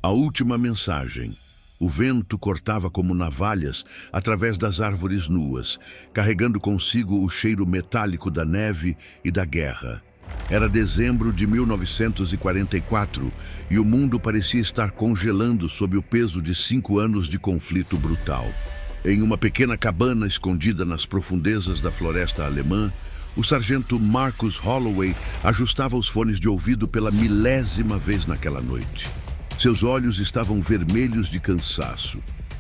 A última mensagem. O vento cortava como navalhas através das árvores nuas, carregando consigo o cheiro metálico da neve e da guerra. Era dezembro de 1944 e o mundo parecia estar congelando sob o peso de 5 anos de conflito brutal. Em uma pequena cabana escondida nas profundezas da floresta alemã, o sargento Marcus Holloway ajustava os fones de ouvido pela 1000ª vez naquela noite. Seus olhos estavam vermelhos de cansaço.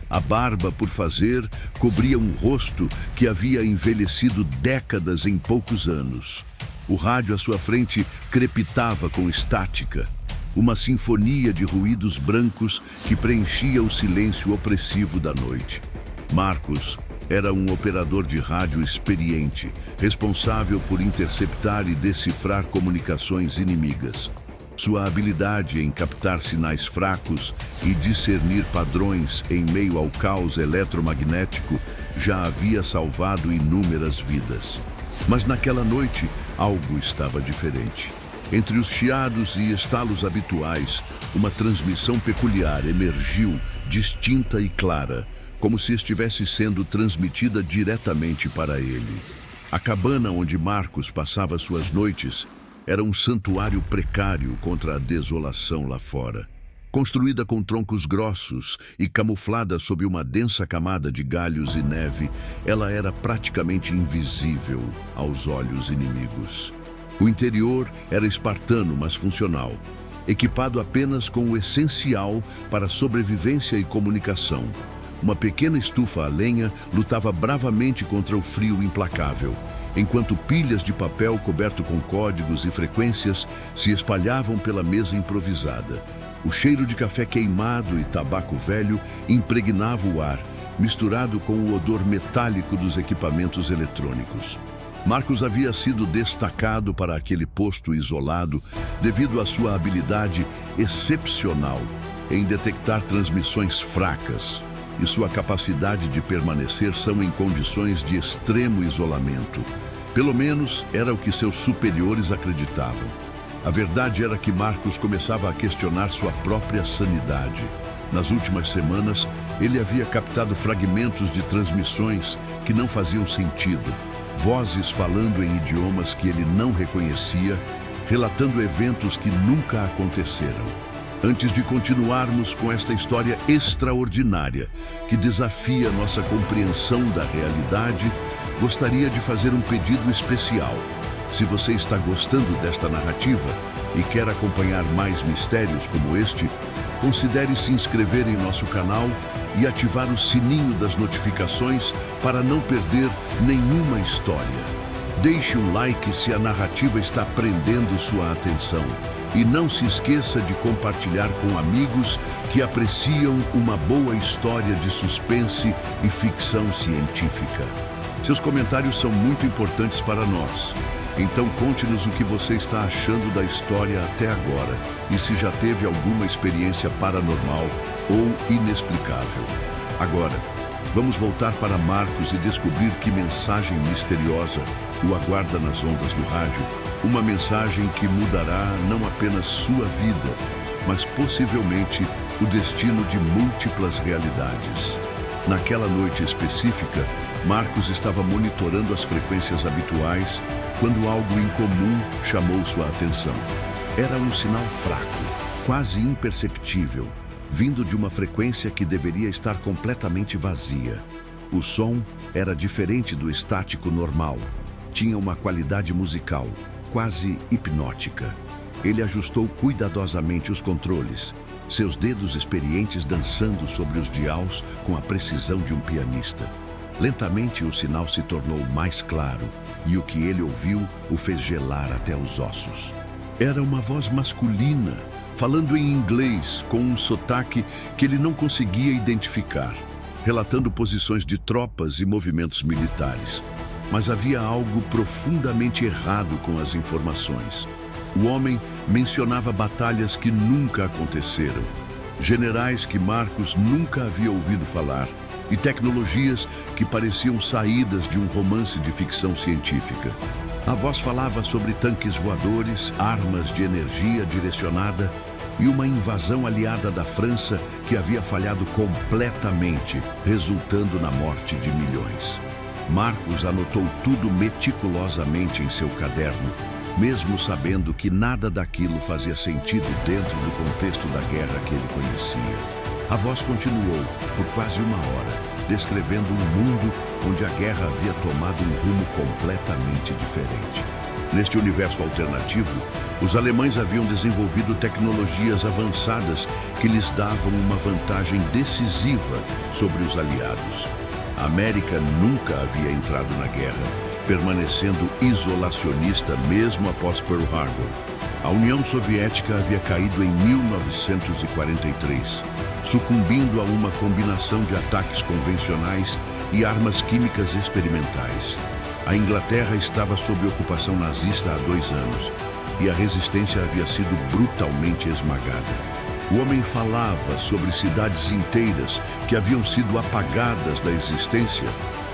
A barba por fazer cobria um rosto que havia envelhecido décadas em poucos anos. O rádio à sua frente crepitava com estática, uma sinfonia de ruídos brancos que preenchia o silêncio opressivo da noite. Marcus era um operador de rádio experiente, responsável por interceptar e decifrar comunicações inimigas. Sua habilidade em captar sinais fracos e discernir padrões em meio ao caos eletromagnético já havia salvado inúmeras vidas. Mas naquela noite, algo estava diferente. Entre os chiados e estalos habituais, uma transmissão peculiar emergiu, distinta e clara, como se estivesse sendo transmitida diretamente para ele. A cabana onde Marcus passava suas noites era um santuário precário contra a desolação lá fora. Construída com troncos grossos e camuflada sob uma densa camada de galhos e neve, ela era praticamente invisível aos olhos inimigos. O interior era espartano, mas funcional, equipado apenas com o essencial para sobrevivência e comunicação. Uma pequena estufa a lenha lutava bravamente contra o frio implacável, enquanto pilhas de papel coberto com códigos e frequências se espalhavam pela mesa improvisada. O cheiro de café queimado e tabaco velho impregnava o ar, misturado com o odor metálico dos equipamentos eletrônicos. Marcus havia sido destacado para aquele posto isolado devido à sua habilidade excepcional em detectar transmissões fracas e sua capacidade de permanecer são em condições de extremo isolamento. Pelo menos era o que seus superiores acreditavam. A verdade era que Marcus começava a questionar sua própria sanidade. Nas últimas semanas, ele havia captado fragmentos de transmissões que não faziam sentido, vozes falando em idiomas que ele não reconhecia, relatando eventos que nunca aconteceram. Antes de continuarmos com esta história extraordinária, que desafia nossa compreensão da realidade, gostaria de fazer um pedido especial. Se você está gostando desta narrativa e quer acompanhar mais mistérios como este, considere se inscrever em nosso canal e ativar o sininho das notificações para não perder nenhuma história. Deixe um like se a narrativa está prendendo sua atenção. E não se esqueça de compartilhar com amigos que apreciam uma boa história de suspense e ficção científica. Seus comentários são muito importantes para nós. Então conte-nos o que você está achando da história até agora e se já teve alguma experiência paranormal ou inexplicável. Agora, vamos voltar para Marcus e descobrir que mensagem misteriosa o aguarda nas ondas do rádio. Uma mensagem que mudará não apenas sua vida, mas possivelmente o destino de múltiplas realidades. Naquela noite específica, Marcus estava monitorando as frequências habituais quando algo incomum chamou sua atenção. Era um sinal fraco, quase imperceptível, vindo de uma frequência que deveria estar completamente vazia. O som era diferente do estático normal. Tinha uma qualidade musical, quase hipnótica. Ele ajustou cuidadosamente os controles, seus dedos experientes dançando sobre os dials com a precisão de um pianista. Lentamente o sinal se tornou mais claro e o que ele ouviu o fez gelar até os ossos. Era uma voz masculina, falando em inglês com um sotaque que ele não conseguia identificar, relatando posições de tropas e movimentos militares. Mas havia algo profundamente errado com as informações. O homem mencionava batalhas que nunca aconteceram, generais que Marcus nunca havia ouvido falar e tecnologias que pareciam saídas de um romance de ficção científica. A voz falava sobre tanques voadores, armas de energia direcionada e uma invasão aliada da França que havia falhado completamente, resultando na morte de milhões. Marcos anotou tudo meticulosamente em seu caderno, mesmo sabendo que nada daquilo fazia sentido dentro do contexto da guerra que ele conhecia. A voz continuou por quase uma hora, descrevendo um mundo onde a guerra havia tomado um rumo completamente diferente. Neste universo alternativo, os alemães haviam desenvolvido tecnologias avançadas que lhes davam uma vantagem decisiva sobre os aliados. A América nunca havia entrado na guerra, permanecendo isolacionista mesmo após Pearl Harbor. A União Soviética havia caído em 1943, sucumbindo a uma combinação de ataques convencionais e armas químicas experimentais. A Inglaterra estava sob ocupação nazista há 2 anos e a resistência havia sido brutalmente esmagada. O homem falava sobre cidades inteiras que haviam sido apagadas da existência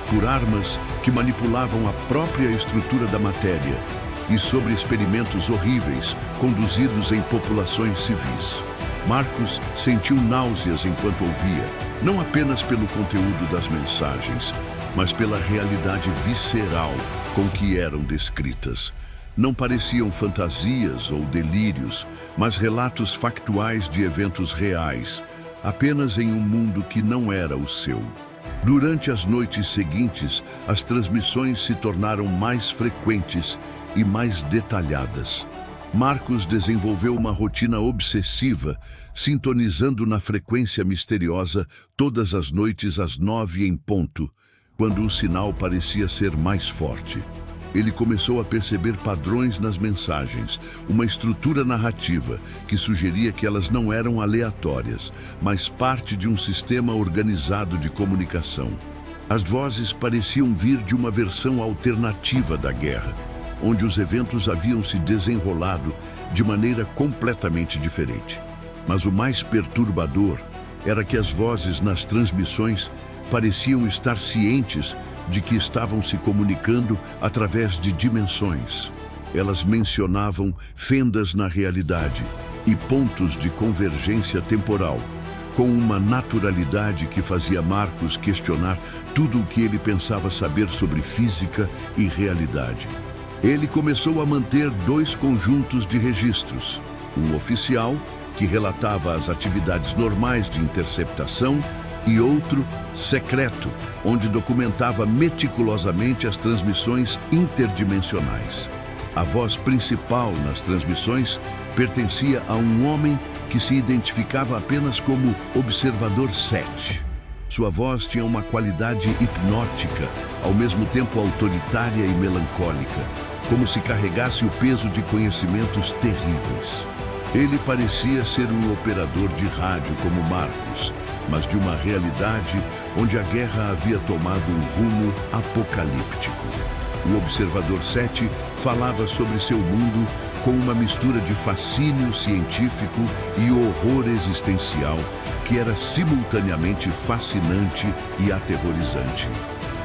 por armas que manipulavam a própria estrutura da matéria e sobre experimentos horríveis conduzidos em populações civis. Marcos sentiu náuseas enquanto ouvia, não apenas pelo conteúdo das mensagens, mas pela realidade visceral com que eram descritas. Não pareciam fantasias ou delírios, mas relatos factuais de eventos reais, apenas em um mundo que não era o seu. Durante as noites seguintes, as transmissões se tornaram mais frequentes e mais detalhadas. Marcos desenvolveu uma rotina obsessiva, sintonizando na frequência misteriosa todas as noites às 9 em ponto, quando o sinal parecia ser mais forte. Ele começou a perceber padrões nas mensagens, uma estrutura narrativa que sugeria que elas não eram aleatórias, mas parte de um sistema organizado de comunicação. As vozes pareciam vir de uma versão alternativa da guerra, onde os eventos haviam se desenrolado de maneira completamente diferente. Mas o mais perturbador era que as vozes nas transmissões pareciam estar cientes de que estavam se comunicando através de dimensões. Elas mencionavam fendas na realidade e pontos de convergência temporal, com uma naturalidade que fazia Marcos questionar tudo o que ele pensava saber sobre física e realidade. Ele começou a manter 2 conjuntos de registros, um oficial, que relatava as atividades normais de interceptação, e outro secreto, onde documentava meticulosamente as transmissões interdimensionais. A voz principal nas transmissões pertencia a um homem que se identificava apenas como Observador 7. Sua voz tinha uma qualidade hipnótica, ao mesmo tempo autoritária e melancólica, como se carregasse o peso de conhecimentos terríveis. Ele parecia ser um operador de rádio como Marcos, mas de uma realidade onde a guerra havia tomado um rumo apocalíptico. O Observador 7 falava sobre seu mundo com uma mistura de fascínio científico e horror existencial que era simultaneamente fascinante e aterrorizante.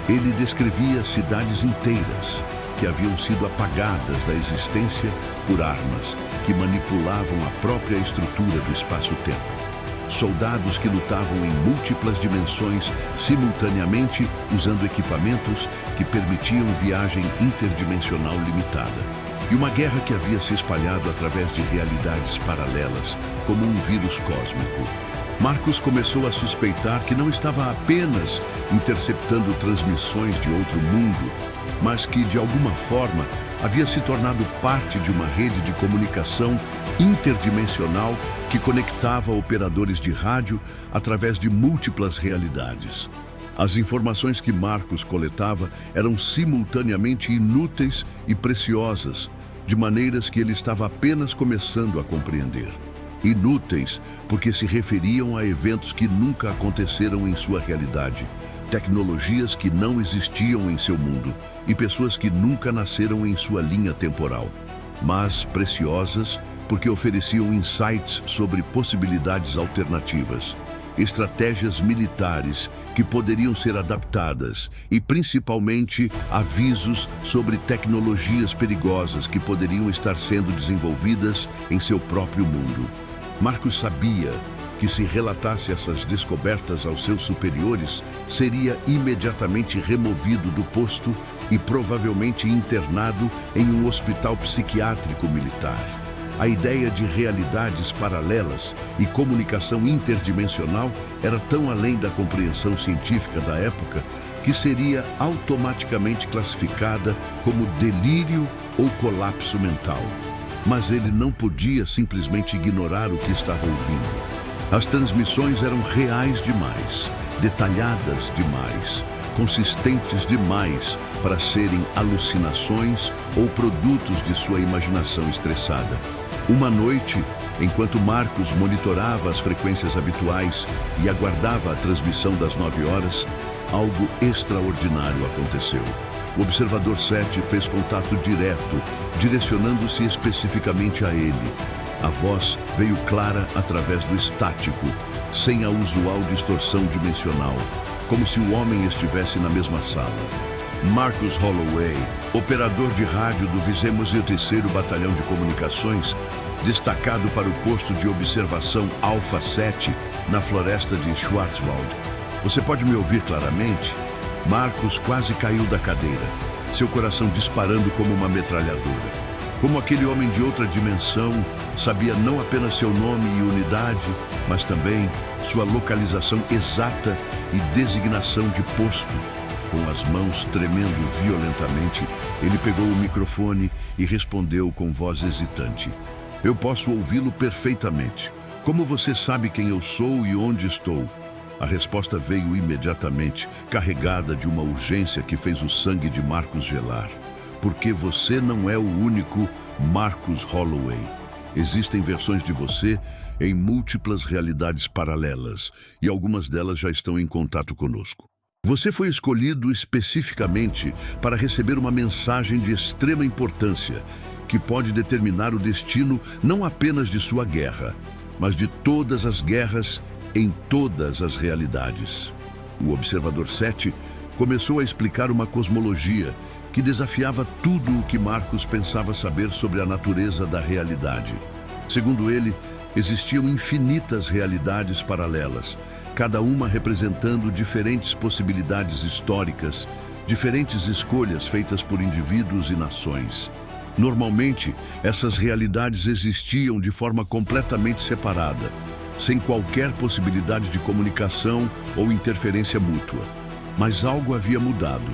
Ele descrevia cidades inteiras que haviam sido apagadas da existência por armas que manipulavam a própria estrutura do espaço-tempo. Soldados que lutavam em múltiplas dimensões simultaneamente usando equipamentos que permitiam viagem interdimensional limitada. E uma guerra que havia se espalhado através de realidades paralelas, como um vírus cósmico. Marcos começou a suspeitar que não estava apenas interceptando transmissões de outro mundo, mas que, de alguma forma, havia se tornado parte de uma rede de comunicação interdimensional que conectava operadores de rádio através de múltiplas realidades. As informações que Marcos coletava eram simultaneamente inúteis e preciosas, de maneiras que ele estava apenas começando a compreender. Inúteis porque se referiam a eventos que nunca aconteceram em sua realidade, tecnologias que não existiam em seu mundo e pessoas que nunca nasceram em sua linha temporal. Mas preciosas porque ofereciam insights sobre possibilidades alternativas, estratégias militares que poderiam ser adaptadas e, principalmente, avisos sobre tecnologias perigosas que poderiam estar sendo desenvolvidas em seu próprio mundo. Marcos sabia que se relatasse essas descobertas aos seus superiores, seria imediatamente removido do posto e provavelmente internado em um hospital psiquiátrico militar. A ideia de realidades paralelas e comunicação interdimensional era tão além da compreensão científica da época que seria automaticamente classificada como delírio ou colapso mental. Mas ele não podia simplesmente ignorar o que estava ouvindo. As transmissões eram reais demais, detalhadas demais, consistentes demais para serem alucinações ou produtos de sua imaginação estressada. Uma noite, enquanto Marcos monitorava as frequências habituais e aguardava a transmissão das 9 horas, algo extraordinário aconteceu. O observador 7 fez contato direto, direcionando-se especificamente a ele. A voz veio clara através do estático, sem a usual distorção dimensional, como se o homem estivesse na mesma sala. Marcus Holloway, operador de rádio do 23º Batalhão de Comunicações, destacado para o posto de observação Alpha 7 na floresta de Schwarzwald. Você pode me ouvir claramente? Marcus quase caiu da cadeira, seu coração disparando como uma metralhadora. Como aquele homem de outra dimensão, sabia não apenas seu nome e unidade, mas também sua localização exata e designação de posto. Com as mãos tremendo violentamente, ele pegou o microfone e respondeu com voz hesitante. Eu posso ouvi-lo perfeitamente. Como você sabe quem eu sou e onde estou? A resposta veio imediatamente, carregada de uma urgência que fez o sangue de Marcus gelar. Porque você não é o único Marcus Holloway. Existem versões de você em múltiplas realidades paralelas, e algumas delas já estão em contato conosco. Você foi escolhido especificamente para receber uma mensagem de extrema importância, que pode determinar o destino não apenas de sua guerra, mas de todas as guerras em todas as realidades. O Observador 7 começou a explicar uma cosmologia que desafiava tudo o que Marcus pensava saber sobre a natureza da realidade. Segundo ele, existiam infinitas realidades paralelas, cada uma representando diferentes possibilidades históricas, diferentes escolhas feitas por indivíduos e nações. Normalmente, essas realidades existiam de forma completamente separada, sem qualquer possibilidade de comunicação ou interferência mútua. Mas algo havia mudado.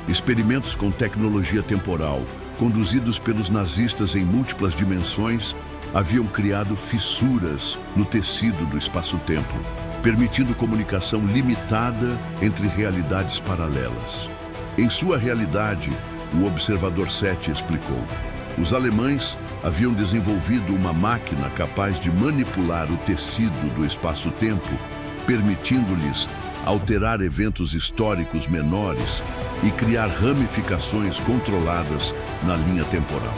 Experimentos com tecnologia temporal, conduzidos pelos nazistas em múltiplas dimensões, haviam criado fissuras no tecido do espaço-tempo, permitindo comunicação limitada entre realidades paralelas. Em sua realidade, o Observador 7 explicou, os alemães haviam desenvolvido uma máquina capaz de manipular o tecido do espaço-tempo, permitindo-lhes alterar eventos históricos menores e criar ramificações controladas na linha temporal.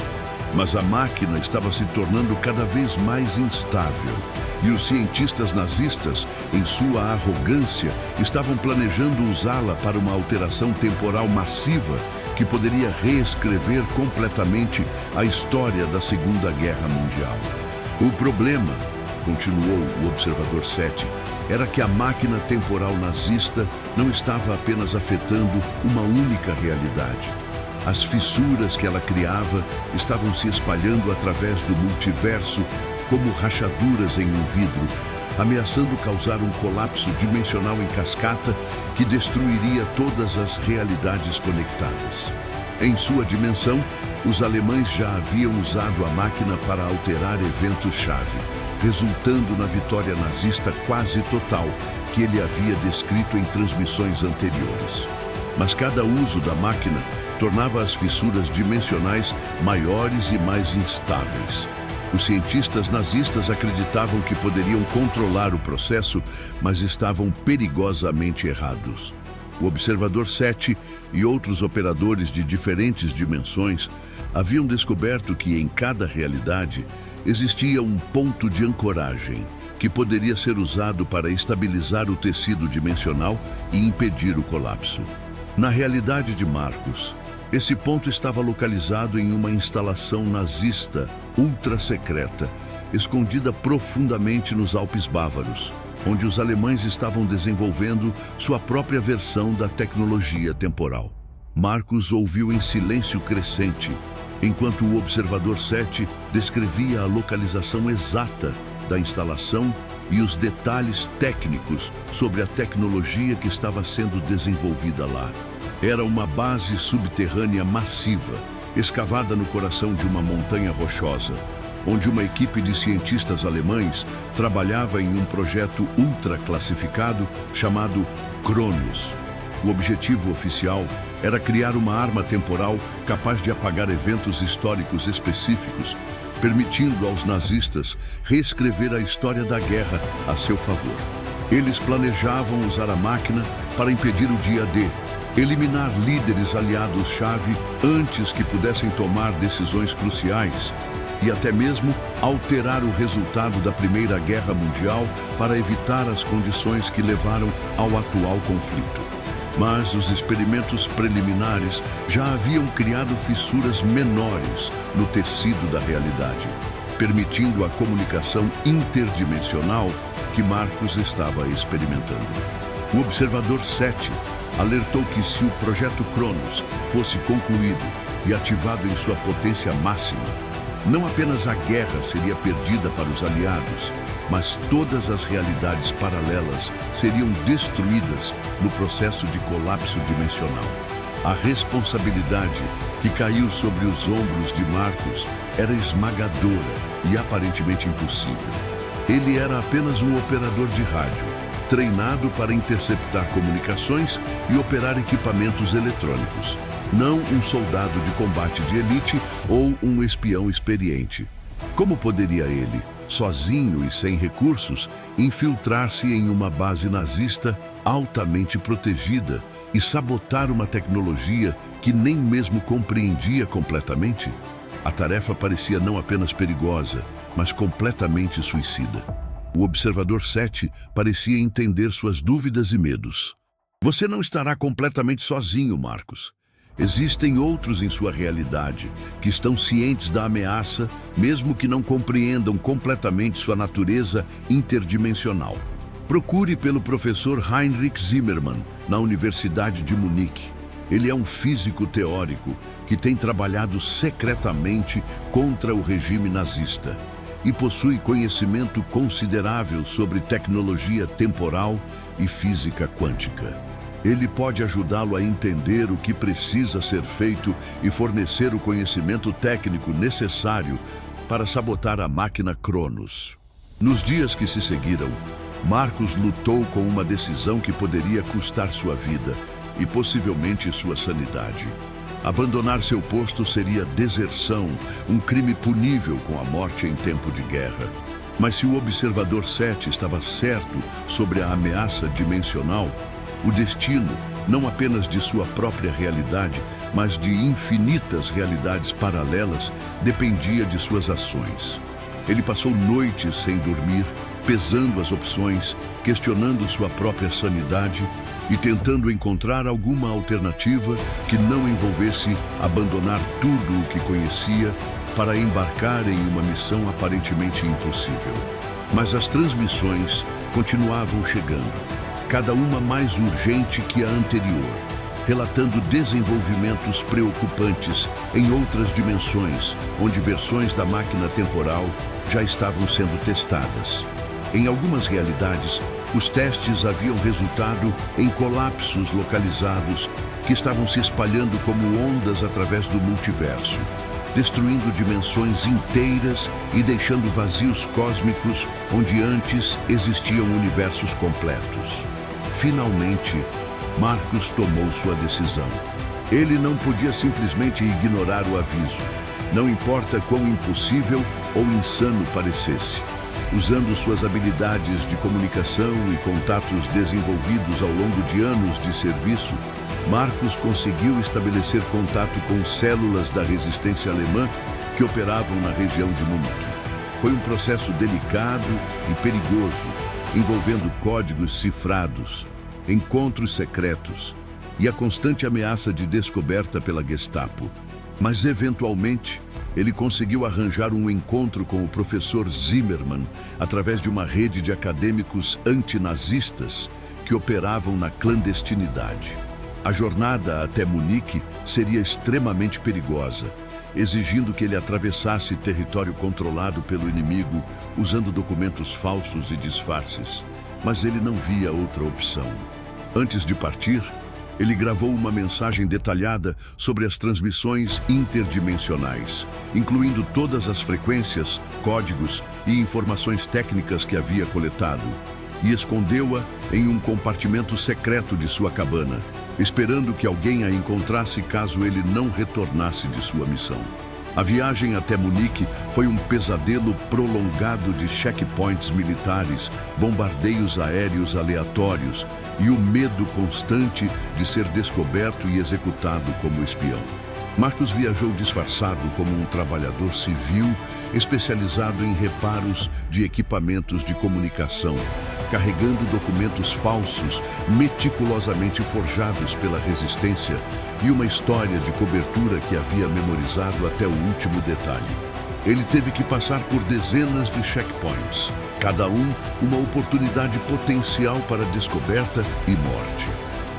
Mas a máquina estava se tornando cada vez mais instável e os cientistas nazistas, em sua arrogância, estavam planejando usá-la para uma alteração temporal massiva que poderia reescrever completamente a história da Segunda Guerra Mundial. O problema, continuou o Observador 7, era que a máquina temporal nazista não estava apenas afetando uma única realidade. As fissuras que ela criava estavam se espalhando através do multiverso como rachaduras em um vidro, ameaçando causar um colapso dimensional em cascata que destruiria todas as realidades conectadas. Em sua dimensão, os alemães já haviam usado a máquina para alterar eventos-chave, resultando na vitória nazista quase total que ele havia descrito em transmissões anteriores. Mas cada uso da máquina tornava as fissuras dimensionais maiores e mais instáveis. Os cientistas nazistas acreditavam que poderiam controlar o processo, mas estavam perigosamente errados. O Observador 7 e outros operadores de diferentes dimensões haviam descoberto que em cada realidade existia um ponto de ancoragem que poderia ser usado para estabilizar o tecido dimensional e impedir o colapso. Na realidade de Marcus, esse ponto estava localizado em uma instalação nazista ultra secreta escondida profundamente nos Alpes bávaros, onde os alemães estavam desenvolvendo sua própria versão da tecnologia temporal. Marcos ouviu em silêncio crescente, enquanto o observador 7 descrevia a localização exata da instalação e os detalhes técnicos sobre a tecnologia que estava sendo desenvolvida lá. Era uma base subterrânea massiva, escavada no coração de uma montanha rochosa, onde uma equipe de cientistas alemães trabalhava em um projeto ultra-classificado chamado Cronos. O objetivo oficial era criar uma arma temporal capaz de apagar eventos históricos específicos, permitindo aos nazistas reescrever a história da guerra a seu favor. Eles planejavam usar a máquina para impedir o dia D, eliminar líderes aliados-chave antes que pudessem tomar decisões cruciais e até mesmo alterar o resultado da Primeira Guerra Mundial para evitar as condições que levaram ao atual conflito. Mas os experimentos preliminares já haviam criado fissuras menores no tecido da realidade, permitindo a comunicação interdimensional que Marcos estava experimentando. O observador 7 alertou que se o projeto Cronos fosse concluído e ativado em sua potência máxima, não apenas a guerra seria perdida para os aliados, mas todas as realidades paralelas seriam destruídas no processo de colapso dimensional. A responsabilidade que caiu sobre os ombros de Marcos era esmagadora e aparentemente impossível. Ele era apenas um operador de rádio, treinado para interceptar comunicações e operar equipamentos eletrônicos, não um soldado de combate de elite ou um espião experiente. Como poderia ele, sozinho e sem recursos, infiltrar-se em uma base nazista altamente protegida e sabotar uma tecnologia que nem mesmo compreendia completamente? A tarefa parecia não apenas perigosa, mas completamente suicida. O observador 7 parecia entender suas dúvidas e medos. Você não estará completamente sozinho, Marcos. Existem outros em sua realidade que estão cientes da ameaça, mesmo que não compreendam completamente sua natureza interdimensional. Procure pelo professor Heinrich Zimmermann, na Universidade de Munique. Ele é um físico teórico que tem trabalhado secretamente contra o regime nazista e possui conhecimento considerável sobre tecnologia temporal e física quântica. Ele pode ajudá-lo a entender o que precisa ser feito e fornecer o conhecimento técnico necessário para sabotar a máquina Cronos. Nos dias que se seguiram, Marcos lutou com uma decisão que poderia custar sua vida e possivelmente sua sanidade. Abandonar seu posto seria deserção, um crime punível com a morte em tempo de guerra. Mas se o observador 7 estava certo sobre a ameaça dimensional, o destino, não apenas de sua própria realidade, mas de infinitas realidades paralelas, dependia de suas ações. Ele passou noites sem dormir, pesando as opções, questionando sua própria sanidade e tentando encontrar alguma alternativa que não envolvesse abandonar tudo o que conhecia para embarcar em uma missão aparentemente impossível. Mas as transmissões continuavam chegando, cada uma mais urgente que a anterior, relatando desenvolvimentos preocupantes em outras dimensões, onde versões da máquina temporal já estavam sendo testadas. Em algumas realidades, os testes haviam resultado em colapsos localizados que estavam se espalhando como ondas através do multiverso, destruindo dimensões inteiras e deixando vazios cósmicos onde antes existiam universos completos. Finalmente, Marcos tomou sua decisão. Ele não podia simplesmente ignorar o aviso, não importa quão impossível ou insano parecesse. Usando suas habilidades de comunicação e contatos desenvolvidos ao longo de anos de serviço, Marcos conseguiu estabelecer contato com células da resistência alemã que operavam na região de Munique. Foi um processo delicado e perigoso, envolvendo códigos cifrados, encontros secretos e a constante ameaça de descoberta pela Gestapo. Mas, eventualmente, Ele conseguiu arranjar um encontro com o professor Zimmermann através de uma rede de acadêmicos antinazistas que operavam na clandestinidade. A jornada até Munique seria extremamente perigosa, exigindo que ele atravessasse território controlado pelo inimigo usando documentos falsos e disfarces. Mas ele não via outra opção. Antes de partir, ele gravou uma mensagem detalhada sobre as transmissões interdimensionais, incluindo todas as frequências, códigos e informações técnicas que havia coletado, e escondeu-a em um compartimento secreto de sua cabana, esperando que alguém a encontrasse caso ele não retornasse de sua missão. A viagem até Munique foi um pesadelo prolongado de checkpoints militares, bombardeios aéreos aleatórios e o medo constante de ser descoberto e executado como espião. Marcos viajou disfarçado como um trabalhador civil especializado em reparos de equipamentos de comunicação, carregando documentos falsos, meticulosamente forjados pela resistência e uma história de cobertura que havia memorizado até o último detalhe. Ele teve que passar por dezenas de checkpoints, cada um uma oportunidade potencial para descoberta e morte.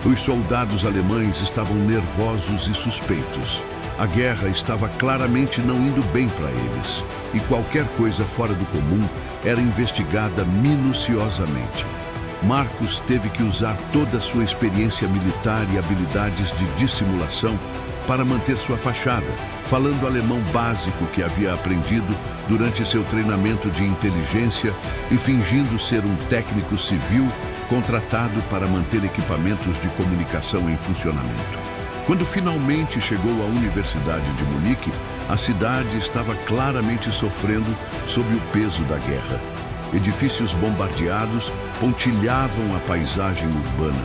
Os soldados alemães estavam nervosos e suspeitos. A guerra estava claramente não indo bem para eles, e qualquer coisa fora do comum era investigada minuciosamente. Marcos teve que usar toda a sua experiência militar e habilidades de dissimulação para manter sua fachada, falando alemão básico que havia aprendido durante seu treinamento de inteligência e fingindo ser um técnico civil contratado para manter equipamentos de comunicação em funcionamento. Quando finalmente chegou à Universidade de Munique, a cidade estava claramente sofrendo sob o peso da guerra. Edifícios bombardeados pontilhavam a paisagem urbana.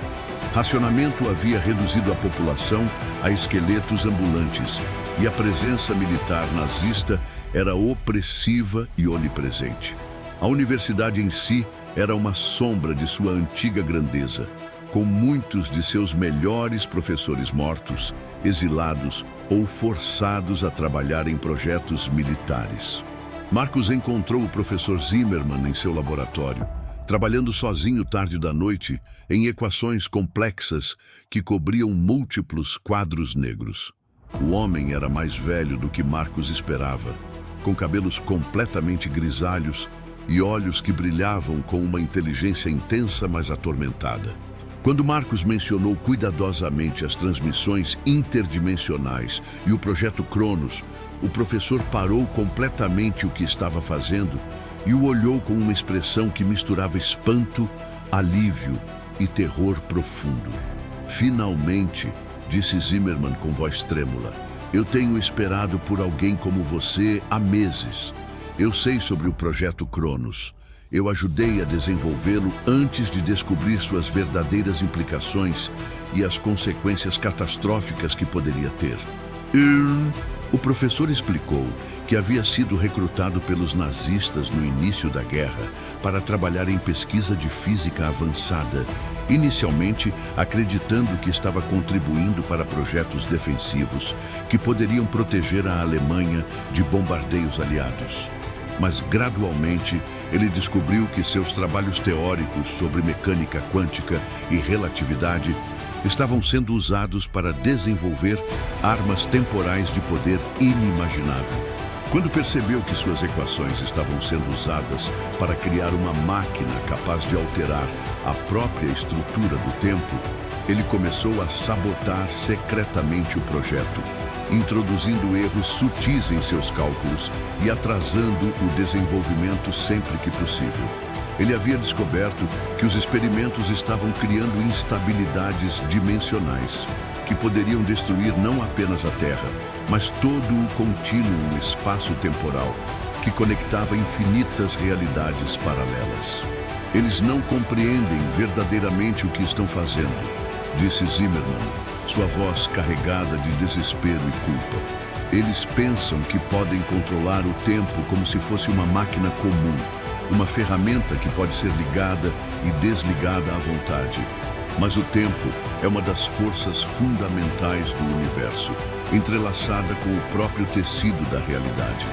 Racionamento havia reduzido a população a esqueletos ambulantes, e a presença militar nazista era opressiva e onipresente. A universidade em si era uma sombra de sua antiga grandeza, com muitos de seus melhores professores mortos, exilados ou forçados a trabalhar em projetos militares. Marcos encontrou o professor Zimmermann em seu laboratório, trabalhando sozinho tarde da noite em equações complexas que cobriam múltiplos quadros negros. O homem era mais velho do que Marcos esperava, com cabelos completamente grisalhos e olhos que brilhavam com uma inteligência intensa, mas atormentada. Quando Marcos mencionou cuidadosamente as transmissões interdimensionais e o projeto Cronos, o professor parou completamente o que estava fazendo e o olhou com uma expressão que misturava espanto, alívio e terror profundo. Finalmente, disse Zimmermann com voz trêmula, eu tenho esperado por alguém como você há meses. Eu sei sobre o projeto Cronos. Eu ajudei a desenvolvê-lo antes de descobrir suas verdadeiras implicações e as consequências catastróficas que poderia ter. O professor explicou que havia sido recrutado pelos nazistas no início da guerra para trabalhar em pesquisa de física avançada, inicialmente acreditando que estava contribuindo para projetos defensivos que poderiam proteger a Alemanha de bombardeios aliados. Mas, gradualmente, ele descobriu que seus trabalhos teóricos sobre mecânica quântica e relatividade estavam sendo usados para desenvolver armas temporais de poder inimaginável. Quando percebeu que suas equações estavam sendo usadas para criar uma máquina capaz de alterar a própria estrutura do tempo, ele começou a sabotar secretamente o projeto, introduzindo erros sutis em seus cálculos e atrasando o desenvolvimento sempre que possível. Ele havia descoberto que os experimentos estavam criando instabilidades dimensionais, que poderiam destruir não apenas a Terra, mas todo o contínuo espaço-temporal que conectava infinitas realidades paralelas. Eles não compreendem verdadeiramente o que estão fazendo, disse Zimmermann, sua voz carregada de desespero e culpa. Eles pensam que podem controlar o tempo como se fosse uma máquina comum, uma ferramenta que pode ser ligada e desligada à vontade. Mas o tempo é uma das forças fundamentais do universo, entrelaçada com o próprio tecido da realidade.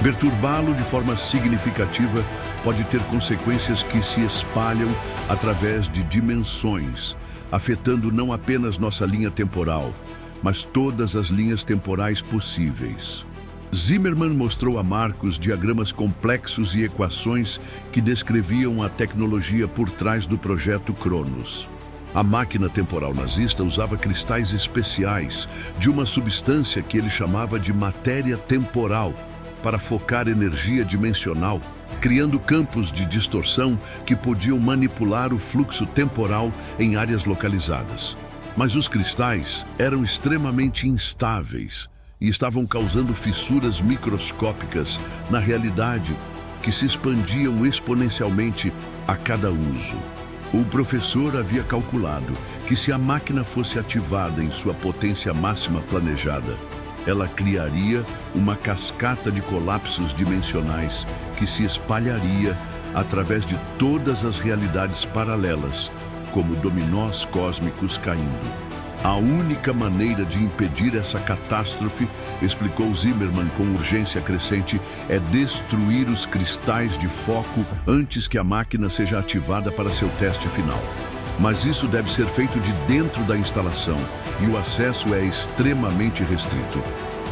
Perturbá-lo de forma significativa pode ter consequências que se espalham através de dimensões, afetando não apenas nossa linha temporal, mas todas as linhas temporais possíveis. Zimmermann mostrou a Marcus diagramas complexos e equações que descreviam a tecnologia por trás do projeto Cronos. A máquina temporal nazista usava cristais especiais de uma substância que ele chamava de matéria temporal para focar energia dimensional, criando campos de distorção que podiam manipular o fluxo temporal em áreas localizadas. Mas os cristais eram extremamente instáveis e estavam causando fissuras microscópicas na realidade que se expandiam exponencialmente a cada uso. O professor havia calculado que se a máquina fosse ativada em sua potência máxima planejada, ela criaria uma cascata de colapsos dimensionais que se espalharia através de todas as realidades paralelas, como dominós cósmicos caindo. A única maneira de impedir essa catástrofe, explicou Zimmermann com urgência crescente, é destruir os cristais de foco antes que a máquina seja ativada para seu teste final. Mas isso deve ser feito de dentro da instalação e o acesso é extremamente restrito.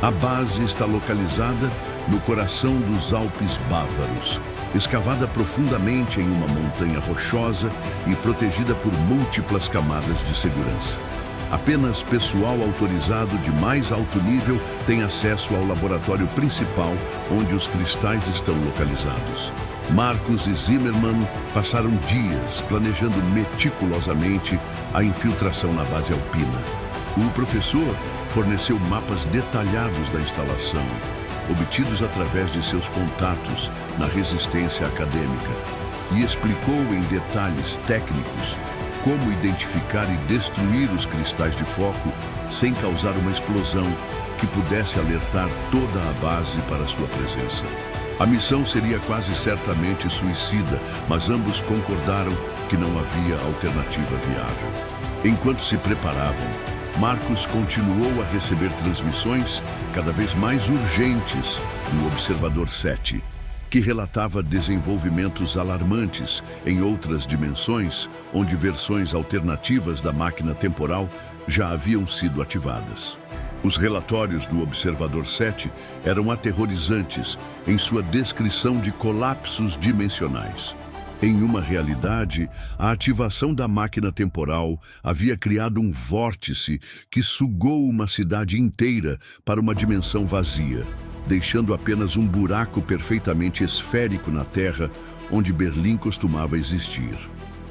A base está localizada no coração dos Alpes Bávaros, escavada profundamente em uma montanha rochosa e protegida por múltiplas camadas de segurança. Apenas pessoal autorizado de mais alto nível tem acesso ao laboratório principal, onde os cristais estão localizados. Marcus e Zimmermann passaram dias planejando meticulosamente a infiltração na base alpina. O professor forneceu mapas detalhados da instalação, obtidos através de seus contatos na resistência acadêmica, e explicou em detalhes técnicos como identificar e destruir os cristais de foco sem causar uma explosão que pudesse alertar toda a base para sua presença. A missão seria quase certamente suicida, mas ambos concordaram que não havia alternativa viável. Enquanto se preparavam, Marcus continuou a receber transmissões cada vez mais urgentes no Observador 7, que relatava desenvolvimentos alarmantes em outras dimensões, onde versões alternativas da máquina temporal já haviam sido ativadas. Os relatórios do Observador 7 eram aterrorizantes em sua descrição de colapsos dimensionais. Em uma realidade, a ativação da máquina temporal havia criado um vórtice que sugou uma cidade inteira para uma dimensão vazia, deixando apenas um buraco perfeitamente esférico na Terra, onde Berlim costumava existir.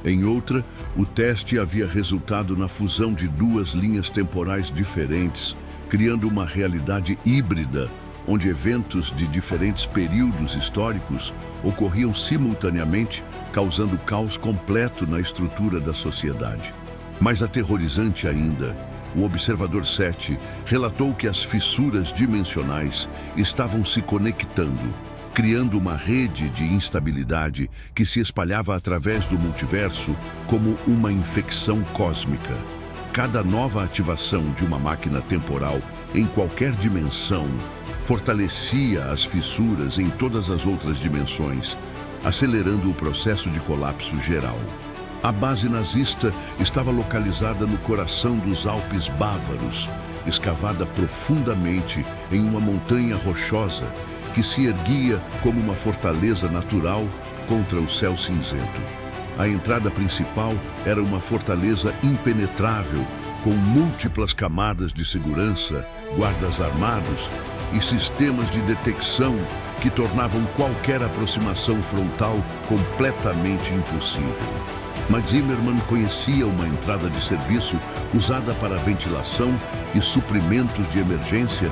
Em outra, o teste havia resultado na fusão de duas linhas temporais diferentes, criando uma realidade híbrida, onde eventos de diferentes períodos históricos ocorriam simultaneamente, causando caos completo na estrutura da sociedade. Mais aterrorizante ainda, o Observador 7 relatou que as fissuras dimensionais estavam se conectando, criando uma rede de instabilidade que se espalhava através do multiverso como uma infecção cósmica. Cada nova ativação de uma máquina temporal em qualquer dimensão fortalecia as fissuras em todas as outras dimensões, acelerando o processo de colapso geral. A base nazista estava localizada no coração dos Alpes Bávaros, escavada profundamente em uma montanha rochosa que se erguia como uma fortaleza natural contra o céu cinzento. A entrada principal era uma fortaleza impenetrável, com múltiplas camadas de segurança, guardas armados e sistemas de detecção que tornavam qualquer aproximação frontal completamente impossível. Mas Zimmermann conhecia uma entrada de serviço usada para ventilação e suprimentos de emergência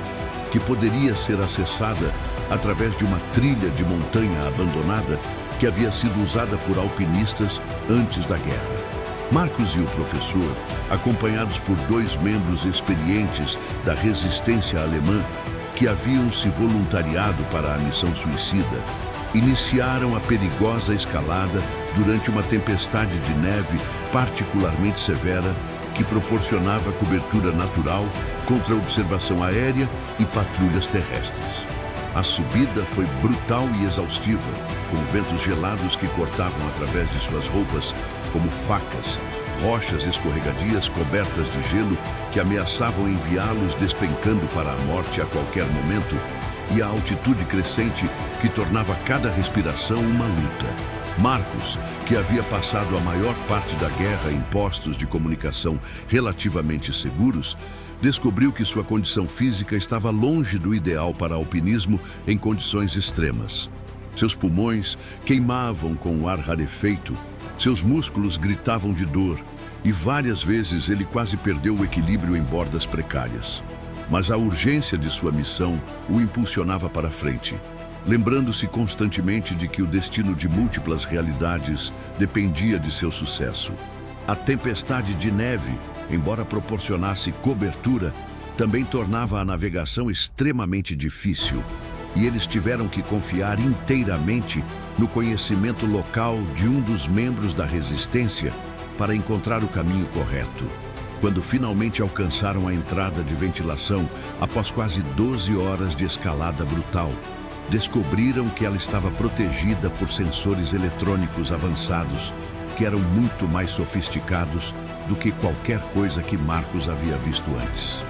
que poderia ser acessada através de uma trilha de montanha abandonada que havia sido usada por alpinistas antes da guerra. Marcus e o professor, acompanhados por dois membros experientes da resistência alemã que haviam se voluntariado para a missão suicida, iniciaram a perigosa escalada durante uma tempestade de neve particularmente severa que proporcionava cobertura natural contra observação aérea e patrulhas terrestres. A subida foi brutal e exaustiva, com ventos gelados que cortavam através de suas roupas como facas, rochas escorregadias cobertas de gelo que ameaçavam enviá-los despencando para a morte a qualquer momento, e a altitude crescente que tornava cada respiração uma luta. Marcos, que havia passado a maior parte da guerra em postos de comunicação relativamente seguros, descobriu que sua condição física estava longe do ideal para alpinismo em condições extremas. Seus pulmões queimavam com o ar rarefeito, seus músculos gritavam de dor e várias vezes ele quase perdeu o equilíbrio em bordas precárias. Mas a urgência de sua missão o impulsionava para frente, lembrando-se constantemente de que o destino de múltiplas realidades dependia de seu sucesso. A tempestade de neve, embora proporcionasse cobertura, também tornava a navegação extremamente difícil, e eles tiveram que confiar inteiramente no conhecimento local de um dos membros da resistência para encontrar o caminho correto. Quando finalmente alcançaram a entrada de ventilação, após quase 12 horas de escalada brutal, descobriram que ela estava protegida por sensores eletrônicos avançados, que eram muito mais sofisticados do que qualquer coisa que Marcos havia visto antes.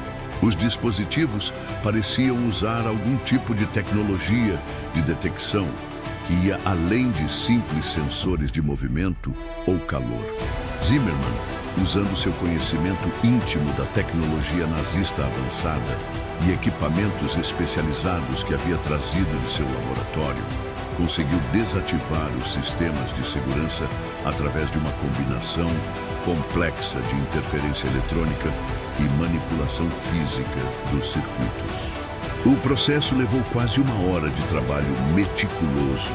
Os dispositivos pareciam usar algum tipo de tecnologia de detecção que ia além de simples sensores de movimento ou calor. Zimmermann, usando seu conhecimento íntimo da tecnologia nazista avançada e equipamentos especializados que havia trazido de seu laboratório, conseguiu desativar os sistemas de segurança através de uma combinação complexa de interferência eletrônica e manipulação física dos circuitos. O processo levou quase uma hora de trabalho meticuloso,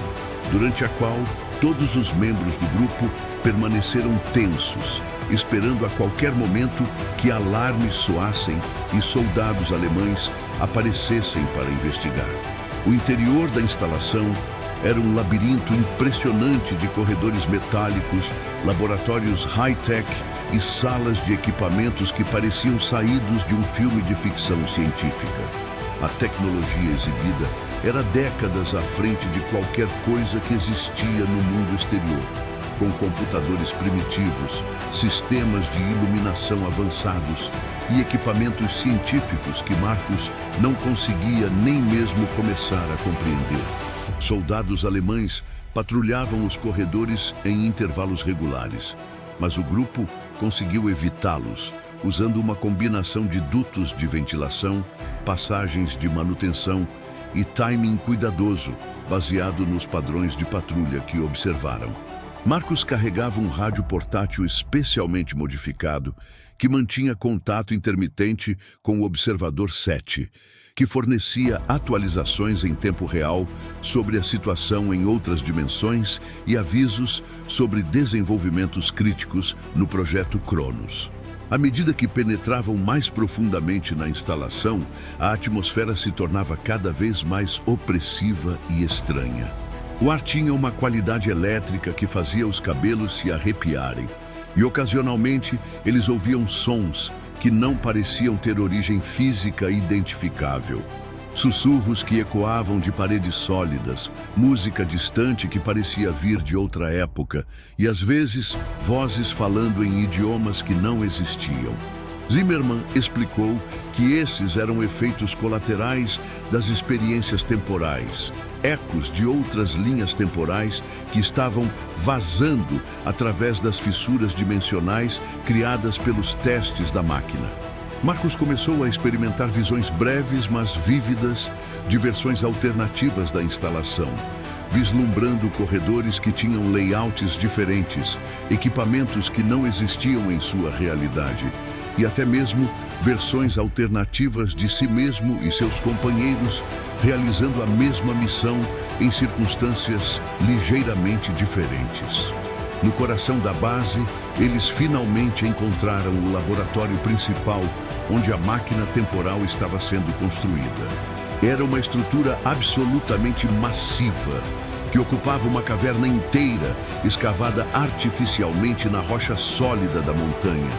durante a qual todos os membros do grupo permaneceram tensos, esperando a qualquer momento que alarmes soassem e soldados alemães aparecessem para investigar. O interior da instalação era um labirinto impressionante de corredores metálicos, laboratórios high-tech e salas de equipamentos que pareciam saídos de um filme de ficção científica. A tecnologia exibida era décadas à frente de qualquer coisa que existia no mundo exterior, com computadores primitivos, sistemas de iluminação avançados e equipamentos científicos que Marcos não conseguia nem mesmo começar a compreender. Soldados alemães patrulhavam os corredores em intervalos regulares, mas o grupo conseguiu evitá-los, usando uma combinação de dutos de ventilação, passagens de manutenção e timing cuidadoso, baseado nos padrões de patrulha que observaram. Marcos carregava um rádio portátil especialmente modificado que mantinha contato intermitente com o Observador 7, que fornecia atualizações em tempo real sobre a situação em outras dimensões e avisos sobre desenvolvimentos críticos no projeto Cronos. À medida que penetravam mais profundamente na instalação, a atmosfera se tornava cada vez mais opressiva e estranha. O ar tinha uma qualidade elétrica que fazia os cabelos se arrepiarem, e ocasionalmente eles ouviam sons que não pareciam ter origem física identificável. Sussurros que ecoavam de paredes sólidas, música distante que parecia vir de outra época, e às vezes vozes falando em idiomas que não existiam. Zimmermann explicou que esses eram efeitos colaterais das experiências temporais, ecos de outras linhas temporais que estavam vazando através das fissuras dimensionais criadas pelos testes da máquina. Marcos começou a experimentar visões breves, mas vívidas, de versões alternativas da instalação, vislumbrando corredores que tinham layouts diferentes, equipamentos que não existiam em sua realidade, e até mesmo versões alternativas de si mesmo e seus companheiros, realizando a mesma missão em circunstâncias ligeiramente diferentes. No coração da base, eles finalmente encontraram o laboratório principal, onde a máquina temporal estava sendo construída. Era uma estrutura absolutamente massiva, que ocupava uma caverna inteira, escavada artificialmente na rocha sólida da montanha,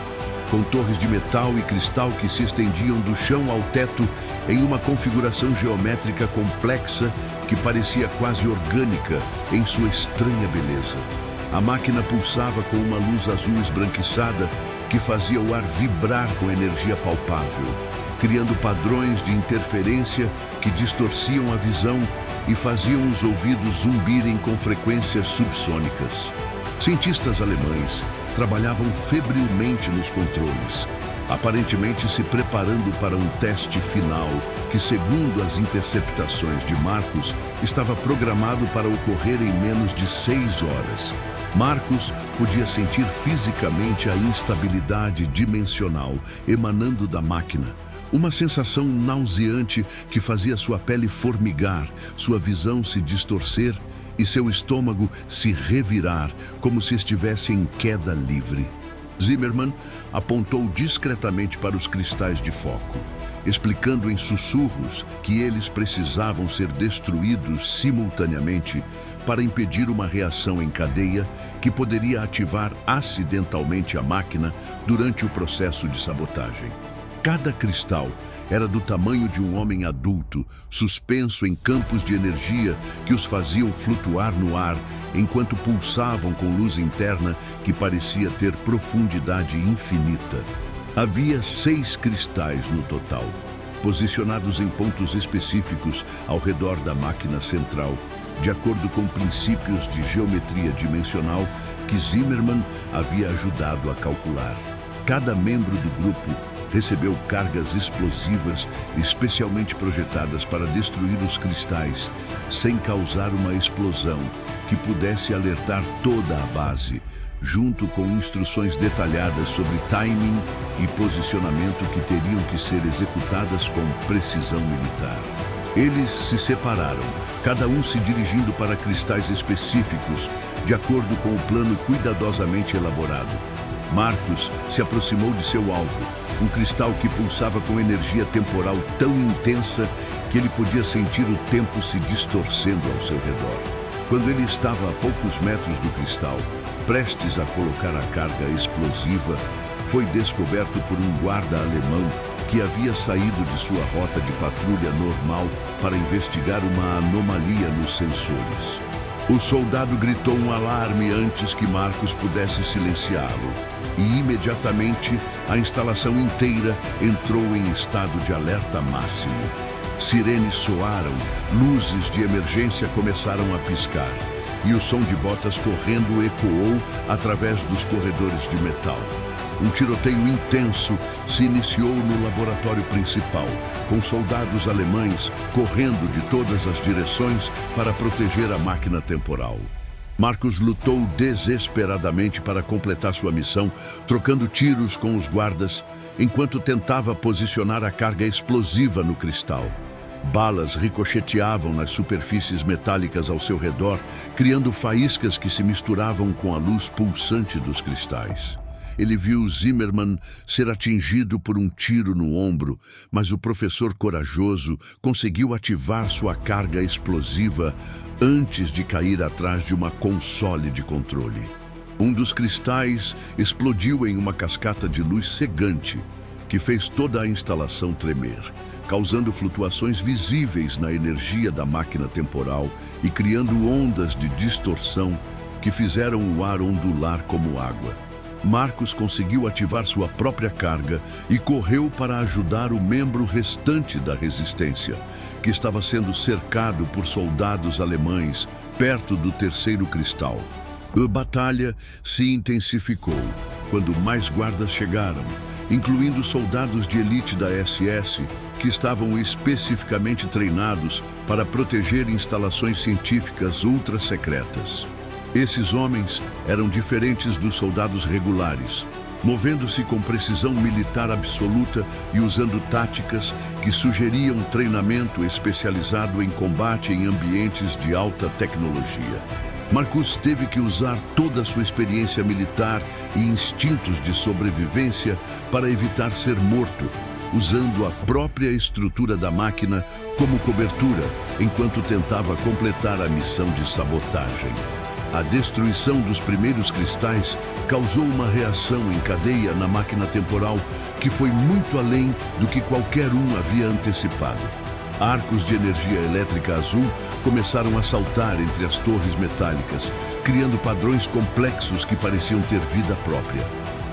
com torres de metal e cristal que se estendiam do chão ao teto em uma configuração geométrica complexa que parecia quase orgânica em sua estranha beleza. A máquina pulsava com uma luz azul esbranquiçada que fazia o ar vibrar com energia palpável, criando padrões de interferência que distorciam a visão e faziam os ouvidos zumbirem com frequências subsônicas. Cientistas alemães trabalhavam febrilmente nos controles, aparentemente se preparando para um teste final que, segundo as interceptações de Marcus, estava programado para ocorrer em menos de 6 horas. Marcus podia sentir fisicamente a instabilidade dimensional emanando da máquina, uma sensação nauseante que fazia sua pele formigar, sua visão se distorcer e seu estômago se revirar como se estivesse em queda livre. Zimmermann apontou discretamente para os cristais de foco, explicando em sussurros que eles precisavam ser destruídos simultaneamente para impedir uma reação em cadeia que poderia ativar acidentalmente a máquina durante o processo de sabotagem. Cada cristal era do tamanho de um homem adulto, suspenso em campos de energia que os faziam flutuar no ar enquanto pulsavam com luz interna que parecia ter profundidade infinita. Havia 6 cristais no total, posicionados em pontos específicos ao redor da máquina central, de acordo com princípios de geometria dimensional que Zimmermann havia ajudado a calcular. Cada membro do grupo recebeu cargas explosivas especialmente projetadas para destruir os cristais, sem causar uma explosão que pudesse alertar toda a base, junto com instruções detalhadas sobre timing e posicionamento que teriam que ser executadas com precisão militar. Eles se separaram, cada um se dirigindo para cristais específicos, de acordo com o plano cuidadosamente elaborado. Marcus se aproximou de seu alvo, um cristal que pulsava com energia temporal tão intensa que ele podia sentir o tempo se distorcendo ao seu redor. Quando ele estava a poucos metros do cristal, prestes a colocar a carga explosiva, foi descoberto por um guarda alemão que havia saído de sua rota de patrulha normal para investigar uma anomalia nos sensores. O soldado gritou um alarme antes que Marcus pudesse silenciá-lo, e imediatamente a instalação inteira entrou em estado de alerta máximo. Sirenes soaram, luzes de emergência começaram a piscar, e o som de botas correndo ecoou através dos corredores de metal. Um tiroteio intenso se iniciou no laboratório principal, com soldados alemães correndo de todas as direções para proteger a máquina temporal. Marcus lutou desesperadamente para completar sua missão, trocando tiros com os guardas, enquanto tentava posicionar a carga explosiva no cristal. Balas ricocheteavam nas superfícies metálicas ao seu redor, criando faíscas que se misturavam com a luz pulsante dos cristais. Ele viu Zimmermann ser atingido por um tiro no ombro, mas o professor corajoso conseguiu ativar sua carga explosiva antes de cair atrás de uma console de controle. Um dos cristais explodiu em uma cascata de luz cegante, que fez toda a instalação tremer, causando flutuações visíveis na energia da máquina temporal e criando ondas de distorção que fizeram o ar ondular como água. Marcus conseguiu ativar sua própria carga e correu para ajudar o membro restante da resistência, que estava sendo cercado por soldados alemães perto do terceiro cristal. A batalha se intensificou quando mais guardas chegaram, incluindo soldados de elite da SS, que estavam especificamente treinados para proteger instalações científicas ultra-secretas. Esses homens eram diferentes dos soldados regulares, movendo-se com precisão militar absoluta e usando táticas que sugeriam treinamento especializado em combate em ambientes de alta tecnologia. Marcus teve que usar toda a sua experiência militar e instintos de sobrevivência para evitar ser morto, usando a própria estrutura da máquina como cobertura, enquanto tentava completar a missão de sabotagem. A destruição dos primeiros cristais causou uma reação em cadeia na máquina temporal que foi muito além do que qualquer um havia antecipado. Arcos de energia elétrica azul começaram a saltar entre as torres metálicas, criando padrões complexos que pareciam ter vida própria.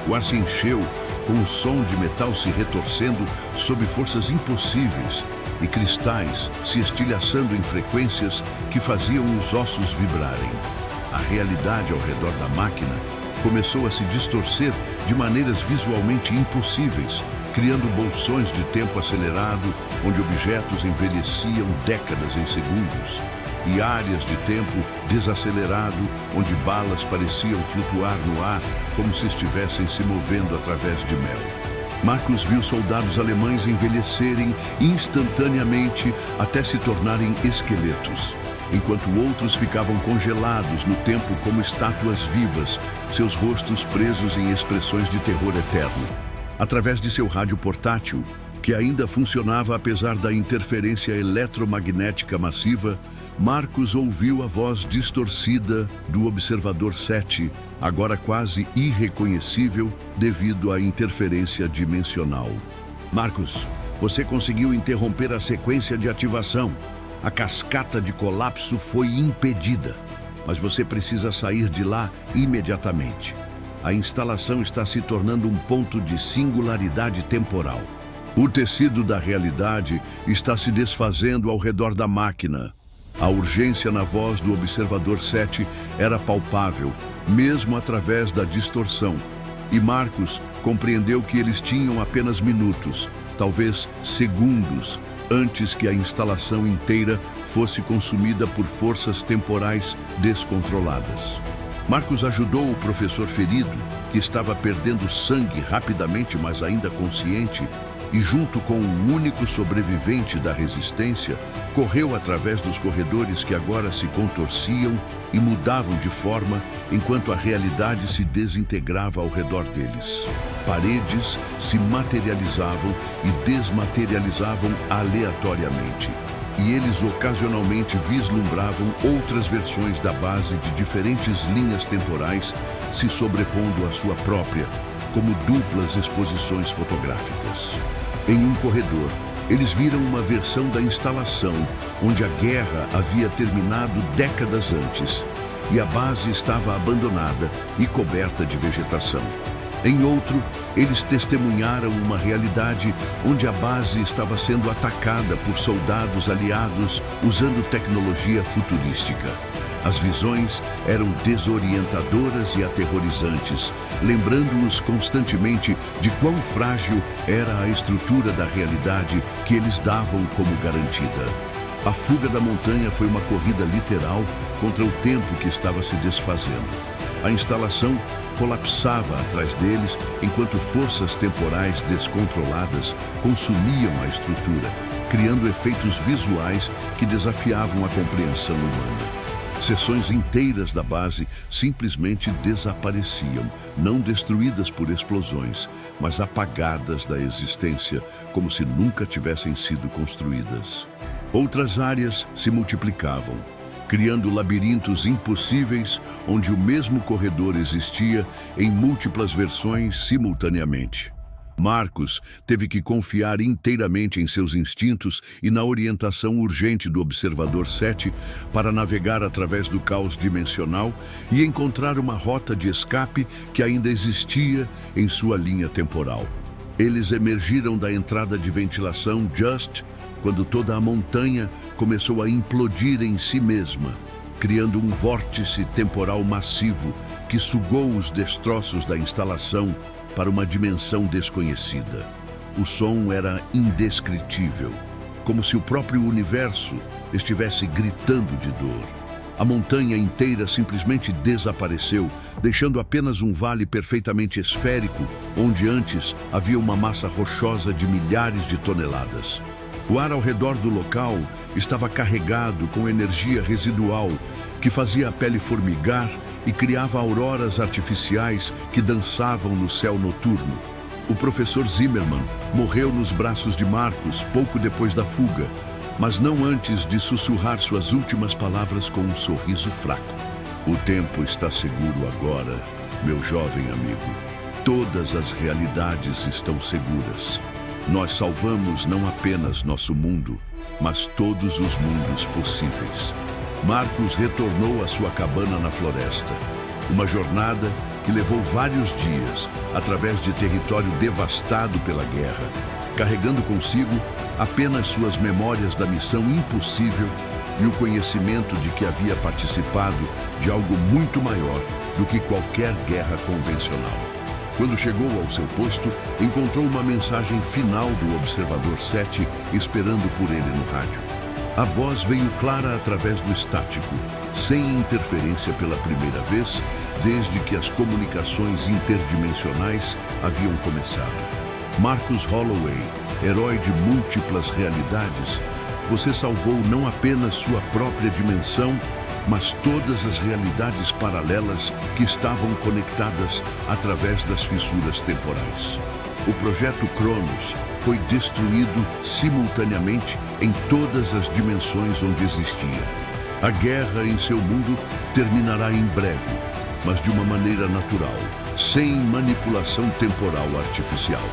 O ar se encheu com o som de metal se retorcendo sob forças impossíveis e cristais se estilhaçando em frequências que faziam os ossos vibrarem. A realidade ao redor da máquina começou a se distorcer de maneiras visualmente impossíveis, criando bolsões de tempo acelerado, onde objetos envelheciam décadas em segundos, e áreas de tempo desacelerado, onde balas pareciam flutuar no ar como se estivessem se movendo através de mel. Marcus viu soldados alemães envelhecerem instantaneamente até se tornarem esqueletos, enquanto outros ficavam congelados no tempo como estátuas vivas, seus rostos presos em expressões de terror eterno. Através de seu rádio portátil, que ainda funcionava apesar da interferência eletromagnética massiva, Marcus ouviu a voz distorcida do Observador 7, agora quase irreconhecível devido à interferência dimensional. Marcus, você conseguiu interromper a sequência de ativação. A cascata de colapso foi impedida, mas você precisa sair de lá imediatamente. A instalação está se tornando um ponto de singularidade temporal. O tecido da realidade está se desfazendo ao redor da máquina. A urgência na voz do Observador 7 era palpável, mesmo através da distorção. E Marcus compreendeu que eles tinham apenas minutos, talvez segundos, antes que a instalação inteira fosse consumida por forças temporais descontroladas. Marcus ajudou o professor ferido, que estava perdendo sangue rapidamente, mas ainda consciente, e junto com o único sobrevivente da resistência, correu através dos corredores que agora se contorciam e mudavam de forma enquanto a realidade se desintegrava ao redor deles. Paredes se materializavam e desmaterializavam aleatoriamente, e eles ocasionalmente vislumbravam outras versões da base de diferentes linhas temporais se sobrepondo à sua própria, como duplas exposições fotográficas. Em um corredor, eles viram uma versão da instalação onde a guerra havia terminado décadas antes e a base estava abandonada e coberta de vegetação. Em outro, eles testemunharam uma realidade onde a base estava sendo atacada por soldados aliados usando tecnologia futurística. As visões eram desorientadoras e aterrorizantes, lembrando-os constantemente de quão frágil era a estrutura da realidade que eles davam como garantida. A fuga da montanha foi uma corrida literal contra o tempo que estava se desfazendo. A instalação colapsava atrás deles enquanto forças temporais descontroladas consumiam a estrutura, criando efeitos visuais que desafiavam a compreensão humana. Seções inteiras da base simplesmente desapareciam, não destruídas por explosões, mas apagadas da existência, como se nunca tivessem sido construídas. Outras áreas se multiplicavam, criando labirintos impossíveis onde o mesmo corredor existia em múltiplas versões simultaneamente. Marcus teve que confiar inteiramente em seus instintos e na orientação urgente do Observador 7 para navegar através do caos dimensional e encontrar uma rota de escape que ainda existia em sua linha temporal. Eles emergiram da entrada de ventilação just quando toda a montanha começou a implodir em si mesma, criando um vórtice temporal massivo que sugou os destroços da instalação para uma dimensão desconhecida. O som era indescritível, como se o próprio universo estivesse gritando de dor. A montanha inteira simplesmente desapareceu, deixando apenas um vale perfeitamente esférico, onde antes havia uma massa rochosa de milhares de toneladas. O ar ao redor do local estava carregado com energia residual que fazia a pele formigar e criava auroras artificiais que dançavam no céu noturno. O professor Zimmermann morreu nos braços de Marcus pouco depois da fuga, mas não antes de sussurrar suas últimas palavras com um sorriso fraco. O tempo está seguro agora, meu jovem amigo. Todas as realidades estão seguras. Nós salvamos não apenas nosso mundo, mas todos os mundos possíveis. Marcus retornou à sua cabana na floresta. Uma jornada que levou vários dias, através de território devastado pela guerra, carregando consigo apenas suas memórias da missão impossível e o conhecimento de que havia participado de algo muito maior do que qualquer guerra convencional. Quando chegou ao seu posto, encontrou uma mensagem final do Observador 7 esperando por ele no rádio. A voz veio clara através do estático, sem interferência pela primeira vez, desde que as comunicações interdimensionais haviam começado. Marcus Holloway, herói de múltiplas realidades, você salvou não apenas sua própria dimensão, mas todas as realidades paralelas que estavam conectadas através das fissuras temporais. O projeto Cronos foi destruído simultaneamente em todas as dimensões onde existia. A guerra em seu mundo terminará em breve, mas de uma maneira natural, sem manipulação temporal artificial.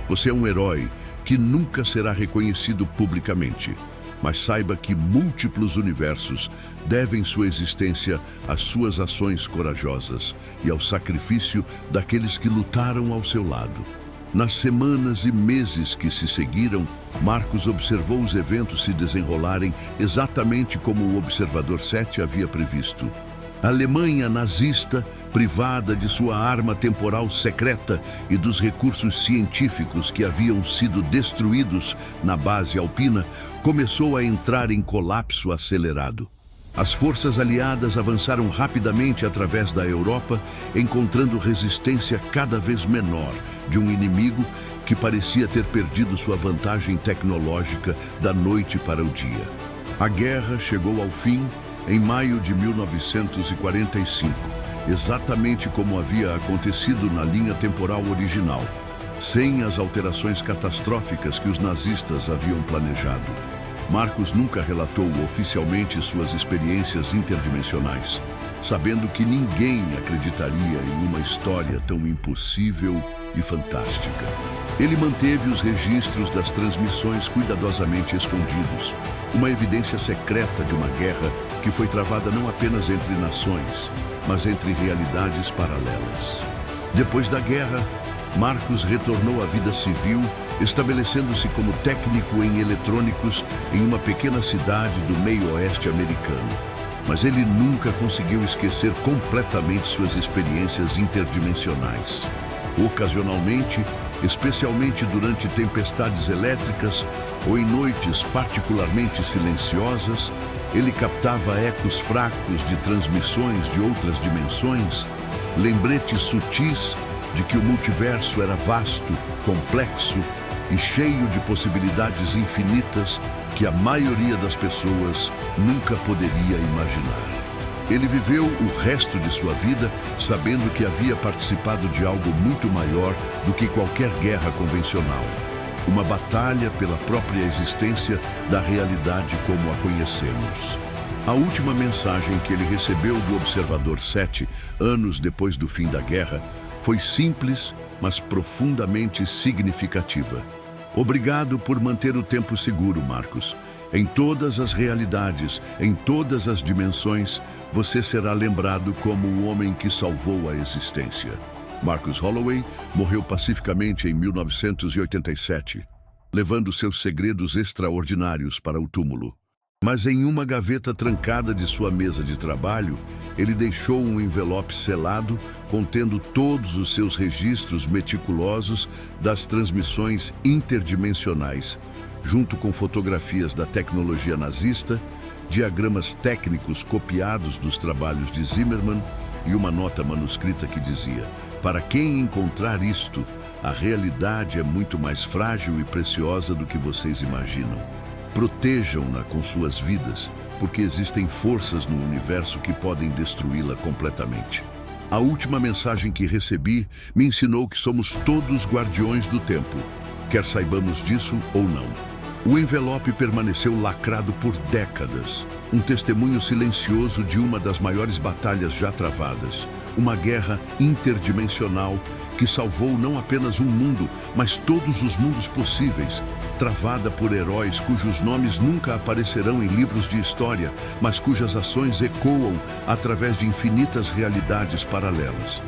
Você é um herói que nunca será reconhecido publicamente, mas saiba que múltiplos universos devem sua existência às suas ações corajosas e ao sacrifício daqueles que lutaram ao seu lado. Nas semanas e meses que se seguiram, Marcus observou os eventos se desenrolarem exatamente como o Observador 7 havia previsto. A Alemanha nazista, privada de sua arma temporal secreta e dos recursos científicos que haviam sido destruídos na base alpina, começou a entrar em colapso acelerado. As forças aliadas avançaram rapidamente através da Europa, encontrando resistência cada vez menor de um inimigo que parecia ter perdido sua vantagem tecnológica da noite para o dia. A guerra chegou ao fim em maio de 1945, exatamente como havia acontecido na linha temporal original, sem as alterações catastróficas que os nazistas haviam planejado. Marcus nunca relatou oficialmente suas experiências interdimensionais, sabendo que ninguém acreditaria em uma história tão impossível e fantástica. Ele manteve os registros das transmissões cuidadosamente escondidos, uma evidência secreta de uma guerra que foi travada não apenas entre nações, mas entre realidades paralelas. Depois da guerra, Marcus retornou à vida civil, estabelecendo-se como técnico em eletrônicos em uma pequena cidade do meio-oeste americano. Mas ele nunca conseguiu esquecer completamente suas experiências interdimensionais. Ocasionalmente, especialmente durante tempestades elétricas ou em noites particularmente silenciosas, ele captava ecos fracos de transmissões de outras dimensões, lembretes sutis de que o multiverso era vasto, complexo e cheio de possibilidades infinitas que a maioria das pessoas nunca poderia imaginar. Ele viveu o resto de sua vida sabendo que havia participado de algo muito maior do que qualquer guerra convencional. Uma batalha pela própria existência da realidade como a conhecemos. A última mensagem que ele recebeu do Observador 7, anos depois do fim da guerra, foi simples, mas profundamente significativa. Obrigado por manter o tempo seguro, Marcus. Em todas as realidades, em todas as dimensões, você será lembrado como o homem que salvou a existência. Marcus Holloway morreu pacificamente em 1987, levando seus segredos extraordinários para o túmulo. Mas em uma gaveta trancada de sua mesa de trabalho, ele deixou um envelope selado contendo todos os seus registros meticulosos das transmissões interdimensionais, junto com fotografias da tecnologia nazista, diagramas técnicos copiados dos trabalhos de Zimmermann e uma nota manuscrita que dizia: "Para quem encontrar isto, a realidade é muito mais frágil e preciosa do que vocês imaginam. Protejam-na com suas vidas, porque existem forças no universo que podem destruí-la completamente." A última mensagem que recebi me ensinou que somos todos guardiões do tempo, quer saibamos disso ou não. O envelope permaneceu lacrado por décadas, um testemunho silencioso de uma das maiores batalhas já travadas, uma guerra interdimensional que salvou não apenas um mundo, mas todos os mundos possíveis, travada por heróis cujos nomes nunca aparecerão em livros de história, mas cujas ações ecoam através de infinitas realidades paralelas.